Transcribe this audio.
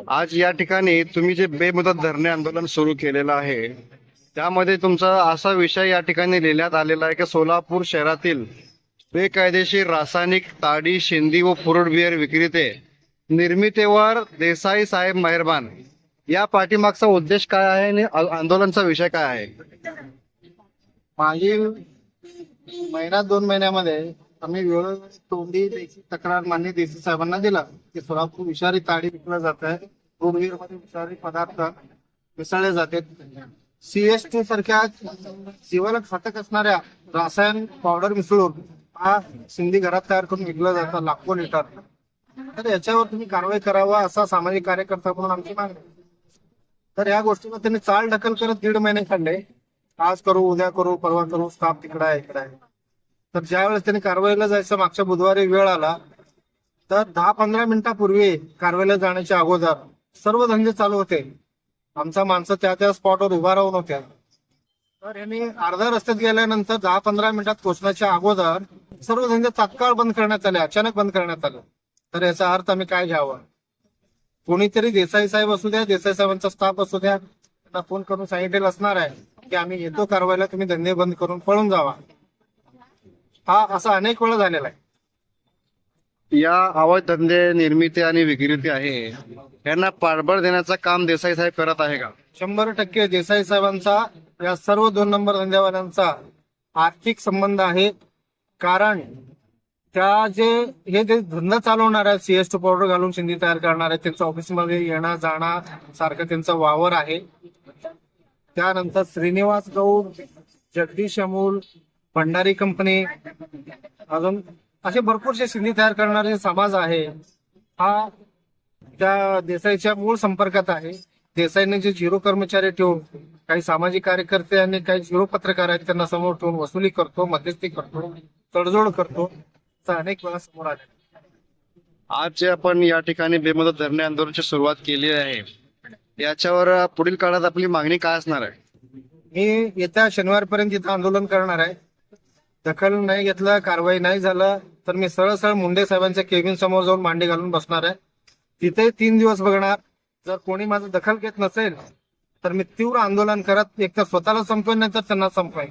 आज या ठिकाणी तुम्ही जे बेमुदत धरणे आंदोलन सुरू केलेलं आहे, त्यामध्ये तुमचा असा विषय या ठिकाणी लिहिण्यात आलेला आहे की सोलापूर शहरातील बेकायदेशीर रासायनिक ताडी, शेंदी व फुरुट बियर विक्रीते निर्मितीवर देसाई साहेब मेहरबान. या पाठीमागचा उद्देश काय आहे आणि आंदोलनचा विषय काय आहे? मागील महिना 2 महिन्यामध्ये आम्ही वेळोवेळी तोंडी लेखी तक्रार मान्य देसाई साहेबांना दिला की सोलापूर विषारी ताडी विकलं जात आहे, मध्ये विषारी पदार्थ मिसळले जाते. CS2 सारख्या जीवाला घातक असणाऱ्या रासायन पावडर मिसळून हा सिंधी घरात तयार करून विकलं जातं लाखो लिटर. तर याच्यावर तुम्ही कारवाई करावा असा सामाजिक कार्यकर्ता म्हणून आमची मागणी. तर या गोष्टीवर त्यांनी चाल ढकल करत 1.5 महिने काढले. आज करू, उद्या करू, परवा करू, स्टाफ तिकडे आहे, इकडे आहे. तर ज्यावेळेस त्यांनी कारवाईला जायचं मागच्या बुधवारी वेळ आला तर 10-15 मिनिटापूर्वी कारवाईला जाण्याच्या अगोदर सर्व धंदे चालू होते. आमचा माणसं त्या स्पॉटवर उभा राहून होत्या. तर यांनी अर्ध्या रस्त्यात गेल्यानंतर 10-15 मिनिटात पोहोचण्याच्या अगोदर सर्व धंदे तात्काळ बंद करण्यात आले, अचानक बंद करण्यात आले. तर याचा अर्थ आम्ही काय घ्यावा? कोणीतरी देसाई साहेब असू द्या, देसाई साहेबांचा स्टाफ असू द्या, त्यांना फोन करून सांगितलेलं असणार आहे की आम्ही येतो कारवाईला, तुम्ही धंदे बंद करून पळून जावा. हा असा अनेक वेळा झालेला आहे. या अवैध धंदे निर्मिती आणि विक्री आहे, यांना पाठबळ देण्याचं काम देसाई साहेब करत आहे का? 100% देसाई साहेबांचा या सर्व 2 नंबर धंद्यावाल्यांचा आर्थिक संबंध आहे. कारण हे जे धंदा चालवणार आहे, CS2 पावडर घालून शिंदी तयार करणार आहे, त्यांचं ऑफिसमध्ये येणं जाणं सारखं त्यांचा वावर आहे. त्यानंतर श्रीनिवास गौड, जगदीश अमूल, भंडारी कंपनी, अजून असे भरपूरसे शिंदी तयार करणारे समाज आहे. हा त्या देसाईच्या मूळ संपर्कात आहे. देसाईने जे 0 कर्मचारी ठेवून काही सामाजिक कार्यकर्ते आणि काही 0 पत्रकार आहेत त्यांना समोर ठेवून वसुली करतो, मध्यस्थी करतो, तडजोड करतो, अनेक वेळा समोर आले. आज जे आपण या ठिकाणी बेमुदत धरणे आंदोलनाची सुरुवात केली आहे, याच्यावर पुढील काळात आपली मागणी काय असणार आहे? मी येत्या शनिवारपर्यंत इथं आंदोलन करणार आहे. दखल नाही घेतलं, कारवाई नाही झालं तर मी सरळ मुंडे साहेबांच्या केबिन समोर जाऊन मांडी घालून बसणार आहे. तिथे 3 दिवस बघणार. जर कोणी माझं दखल घेत नसेल तर मी तीव्र आंदोलन करत एकतर स्वतःला संपवेन, नाही तर त्यांना संपवेन.